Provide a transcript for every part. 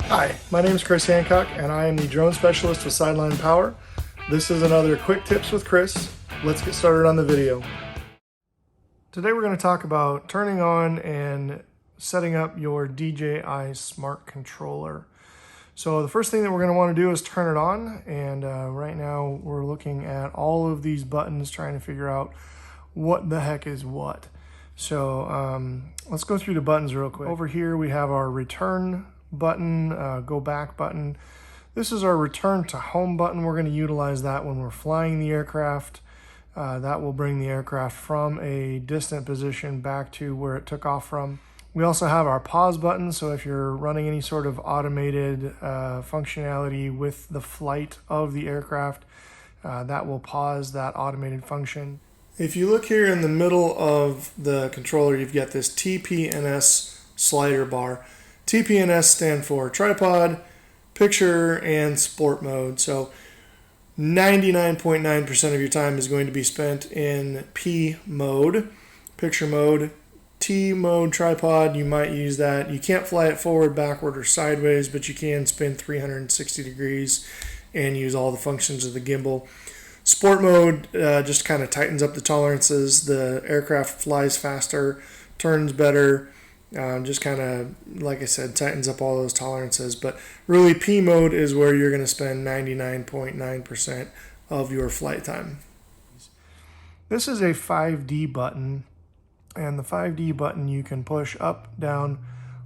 Hi, my name is Chris Hancock and I am the drone specialist with Sideline Power. This is another Quick Tips with Chris. Let's get started on the video. Today we're going to talk about turning on and setting up your DJI smart controller. So the first thing that we're going to want to do is turn it on, and right now we're looking at all of these buttons trying to figure out what the heck is what. So let's go through the buttons real quick. Over here we have our return button, go back button. This is our return to home button. We're going to utilize that when we're flying the aircraft. That will bring the aircraft from a distant position back to where it took off from. We also have our pause button, so if you're running any sort of automated functionality with the flight of the aircraft, that will pause that automated function. If you look here in the middle of the controller, you've got this TP&S slider bar. TP&S stand for tripod, picture, and sport mode. So 99.9% of your time is going to be spent in P mode, picture mode. T mode, tripod, you might use that. You can't fly it forward, backward, or sideways, but you can spin 360 degrees and use all the functions of the gimbal. Sport mode just kind of tightens up the tolerances. The aircraft flies faster, turns better, just kind of, like I said, tightens up all those tolerances. But really, P mode is where you're going to spend 99.9% of your flight time. This is a 5D button. And the 5D button you can push up, down,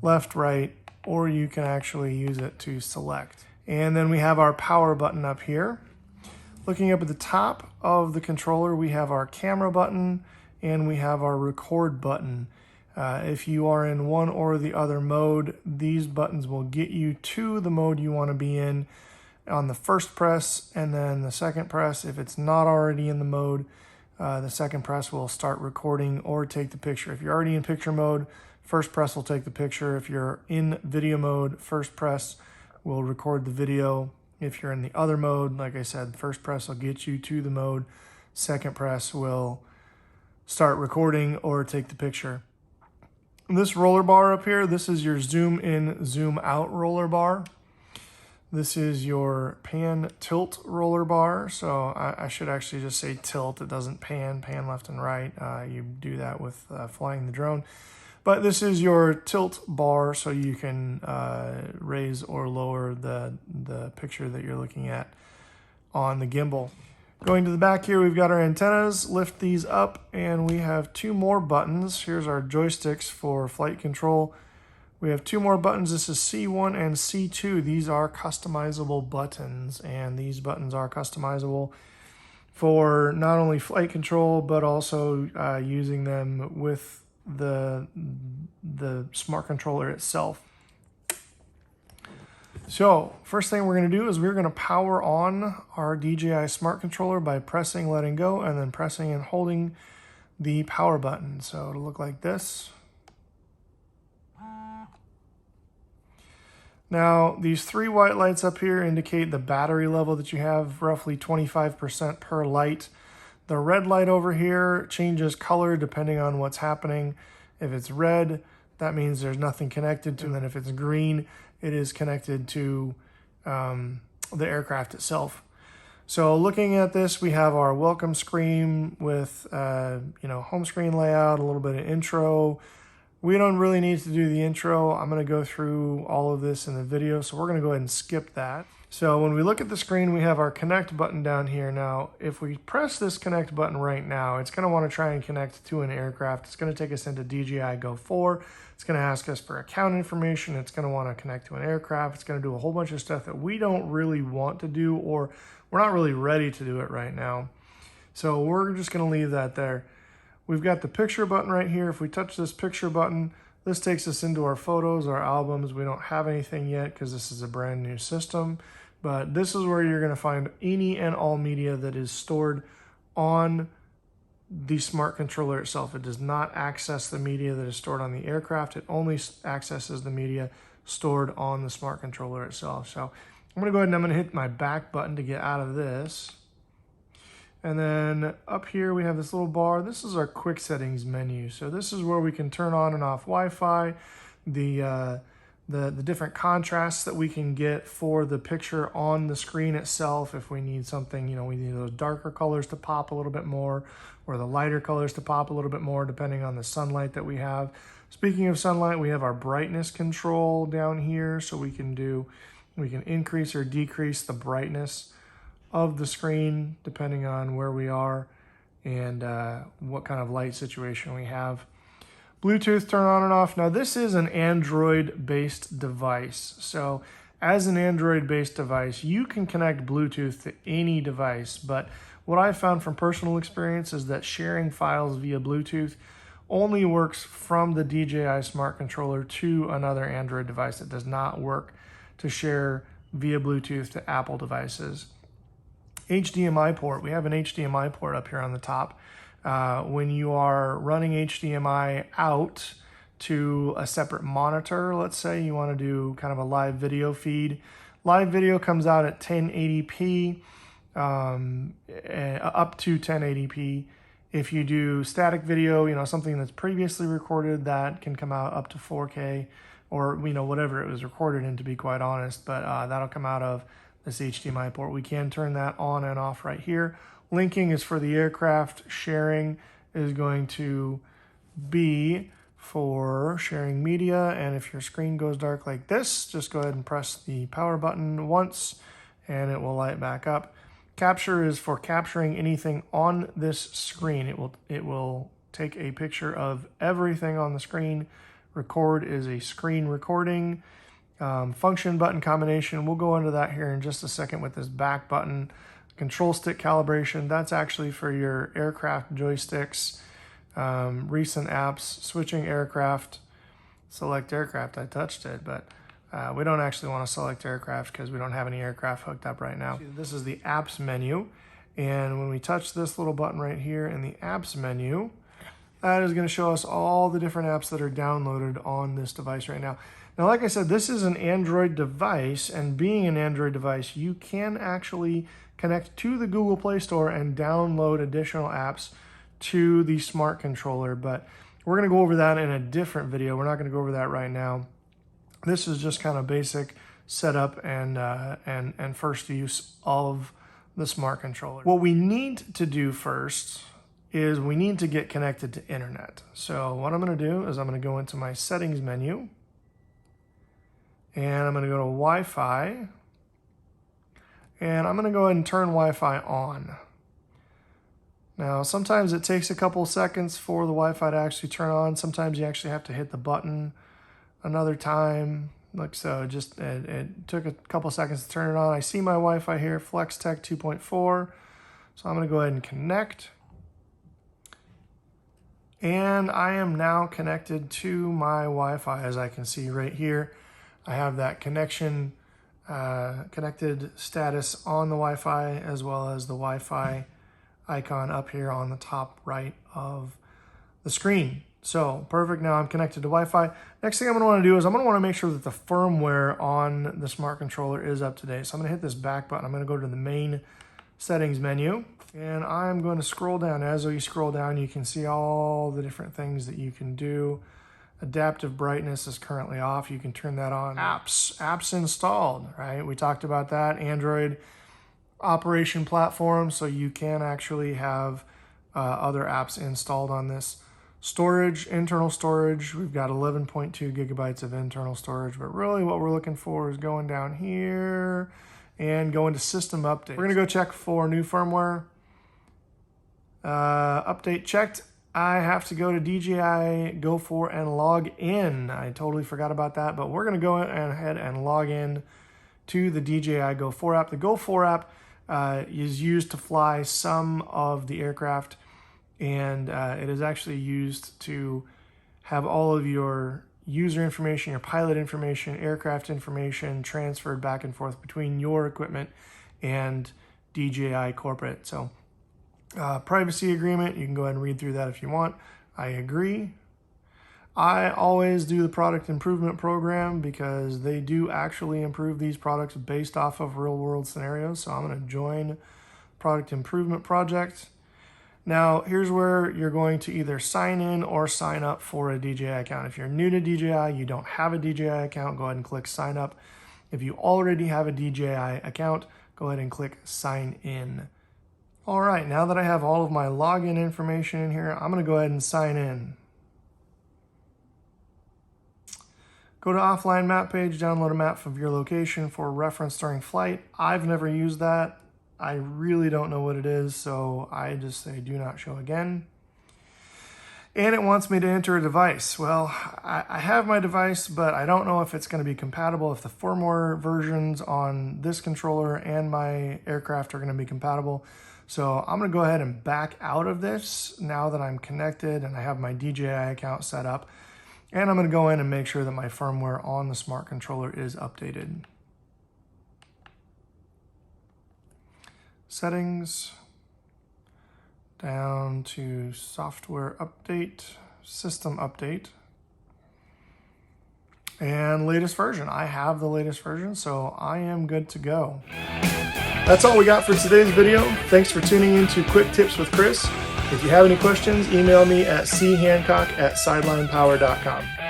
left, right, or you can actually use it to select. And then we have our power button up here. Looking up at the top of the controller, we have our camera button and we have our record button. If you are in one or the other mode, these buttons will get you to the mode you want to be in on the first press, and then the second press, if it's not already in the mode, the second press will start recording or take the picture. If you're already in picture mode, first press will take the picture. If you're in video mode, first press will record the video. If you're in the other mode, like I said, first press will get you to the mode. Second press will start recording or take the picture. This roller bar up here, this is your zoom in, zoom out roller bar. This is your pan tilt roller bar. So I should actually just say tilt. It doesn't pan left and right. You do that with flying the drone. But this is your tilt bar, so you can raise or lower the picture that you're looking at on the gimbal. Going to the back here, we've got our antennas. Lift these up, and we have two more buttons. Here's our joysticks for flight control. We have two more buttons. This is C1 and C2. These are customizable buttons, and these buttons are customizable for not only flight control, but also using them with the smart controller itself. So first thing we're going to do is we're going to power on our DJI smart controller by pressing, letting go, and then pressing and holding the power button. So it'll look like this. Now, these three white lights up here indicate the battery level that you have, roughly 25% per light. The red light over here changes color depending on what's happening. If it's red, that means there's nothing connected to it. And then if it's green, it is connected to the aircraft itself. So looking at this, we have our welcome screen with home screen layout, a little bit of intro. We don't really need to do the intro. I'm going to go through all of this in the video, so we're going to go ahead and skip that. So when we look at the screen, we have our connect button down here. Now, if we press this connect button right now, it's going to want to try and connect to an aircraft. It's going to take us into DJI Go 4. It's going to ask us for account information. It's going to want to connect to an aircraft. It's going to do a whole bunch of stuff that we don't really want to do, or we're not really ready to do it right now. So we're just going to leave that there. We've got the picture button right here. If we touch this picture button, this takes us into our photos, our albums. We don't have anything yet because this is a brand new system, but this is where you're going to find any and all media that is stored on the smart controller itself. It does not access the media that is stored on the aircraft. It only accesses the media stored on the smart controller itself. So I'm going to go ahead and I'm going to hit my back button to get out of this. And then up here we have this little bar. This is our quick settings menu. So this is where we can turn on and off Wi-Fi, the the different contrasts that we can get for the picture on the screen itself. If we need something, we need those darker colors to pop a little bit more, or the lighter colors to pop a little bit more, depending on the sunlight that we have. Speaking of sunlight, we have our brightness control down here, so we can increase or decrease the brightness of the screen depending on where we are and what kind of light situation we have. Bluetooth turn on and off. Now this is an Android-based device. So as an Android-based device, you can connect Bluetooth to any device. But what I found from personal experience is that sharing files via Bluetooth only works from the DJI Smart Controller to another Android device. It does not work to share via Bluetooth to Apple devices. HDMI port. We have an HDMI port up here on the top. When you are running HDMI out to a separate monitor, let's say you want to do kind of a live video feed. Live video comes out at 1080p, up to 1080p. If you do static video, something that's previously recorded, that can come out up to 4K or, whatever it was recorded in, to be quite honest, but that'll come out of this HDMI port. We can turn that on and off right here. Linking is for the aircraft. Sharing is going to be for sharing media. And if your screen goes dark like this, just go ahead and press the power button once and it will light back up. Capture is for capturing anything on this screen. It will take a picture of everything on the screen. Record is a screen recording. Function button combination, we'll go into that here in just a second with this back button. Control stick calibration, that's actually for your aircraft joysticks. Recent apps, switching aircraft, select aircraft, I touched it, but we don't actually want to select aircraft because we don't have any aircraft hooked up right now. This is the apps menu, and when we touch this little button right here in the apps menu, that is going to show us all the different apps that are downloaded on this device right now. Now, like I said, this is an Android device, and being an Android device, you can actually connect to the Google Play Store and download additional apps to the smart controller, but we're going to go over that in a different video. We're not going to go over that right now. This is just kind of basic setup and first use of the smart controller. What we need to do first is we need to get connected to internet. So what I'm going to do is I'm going to go into my settings menu, and I'm going to go to Wi-Fi, and I'm going to go ahead and turn Wi-Fi on. Now, sometimes it takes a couple seconds for the Wi-Fi to actually turn on. Sometimes you actually have to hit the button another time, like so. It took a couple seconds to turn it on. I see my Wi-Fi here, FlexTech 2.4. So I'm going to go ahead and connect. And I am now connected to my Wi-Fi, as I can see right here. I have that connection connected status on the Wi-Fi, as well as the Wi-Fi icon up here on the top right of the screen. So perfect, now I'm connected to Wi-Fi. Next thing I'm going to want to do is I'm going to want to make sure that the firmware on the smart controller is up to date. So I'm going to hit this back button. I'm going to go to the main settings menu, and I'm going to scroll down. As you scroll down, you can see all the different things that you can do. Adaptive brightness is currently off. You can turn that on. Apps installed, right? We talked about that. Android operation platform, so you can actually have other apps installed on this. Storage, internal storage, we've got 11.2 gigabytes of internal storage, but really what we're looking for is going down here and going to system updates. We're going to go check for new firmware. Update checked. I have to go to DJI Go 4 and log in. I totally forgot about that, but we're going to go ahead and log in to the DJI Go 4 app. The Go 4 app is used to fly some of the aircraft, and it is actually used to have all of your user information, your pilot information, aircraft information transferred back and forth between your equipment and DJI corporate. So privacy agreement, you can go ahead and read through that if you want. I agree. I always do the product improvement program because they do actually improve these products based off of real world scenarios. So I'm going to join product improvement project. Now, here's where you're going to either sign in or sign up for a DJI account. If you're new to DJI, you don't have a DJI account, go ahead and click sign up. If you already have a DJI account, go ahead and click sign in. All right, now that I have all of my login information in here, I'm gonna go ahead and sign in. Go to offline map page, download a map of your location for reference during flight. I've never used that. I really don't know what it is, so I just say do not show again. And it wants me to enter a device. Well, I have my device, but I don't know if it's going to be compatible, if the firmware versions on this controller and my aircraft are going to be compatible. So I'm going to go ahead and back out of this now that I'm connected and I have my DJI account set up. And I'm going to go in and make sure that my firmware on the smart controller is updated. Settings, down to software update, system update, and latest version. I have the latest version, so I am good to go. That's all we got for today's video. Thanks for tuning in to Quick Tips with Chris. If you have any questions, email me at chancock@sidelinepower.com.